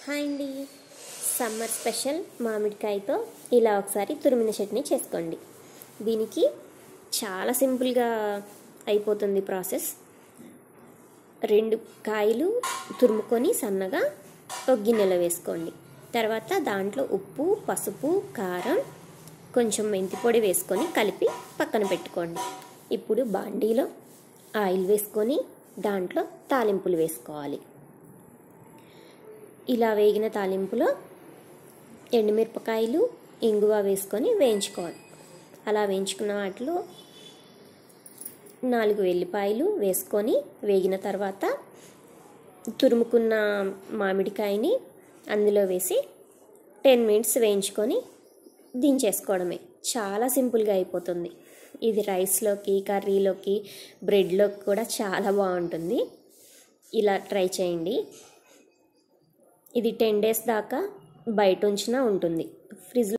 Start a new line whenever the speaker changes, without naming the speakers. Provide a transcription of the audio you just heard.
Hi అండి, summer special మామిడికాయతో ఇలా ఒకసారి తురిమిన చట్నీ చేసుకోండి. దీనికి చాలా సింపుల్గా అయిపోతుంది ప్రాసెస్. 2 కాయలు తురుముకొని సన్నగా ఒక గిన్నెలో వేసుకోండి. తర్వాత దాంట్లో ఉప్పు, పసుపు, కారం, కొంచెం మెంతి పొడి వేసుకొని కలిపి పక్కన పెట్టుకోండి. ఇప్పుడు బాండీలో ఆయిల్ వేసుకొని దాంట్లో తాలింపులు వేసుకోవాలి. ఇలా వేగిన తాలింపులో ఎండుమిరపకాయలు, ఇంగువ వేసుకొని వేయించుకోవాలి. అలా వేయించుకున్న వాటిలో 4 వెల్లిపాయలు వేసుకొని వేగిన తర్వాత తురుముకున్న మామిడికాయని అందులో వేసి 10 మినిట్స్ వేయించుకొని దించేసుకోవడమే. చాలా సింపుల్గా అయిపోతుంది. ఇది రైస్లోకి, కర్రీలోకి, బ్రెడ్లోకి కూడా చాలా బాగుంటుంది. ఇలా ట్రై చేయండి. ఇది 10 డేస్ దాకా బయట ఉంచినా ఉంటుంది. ఫ్రిడ్జ్లో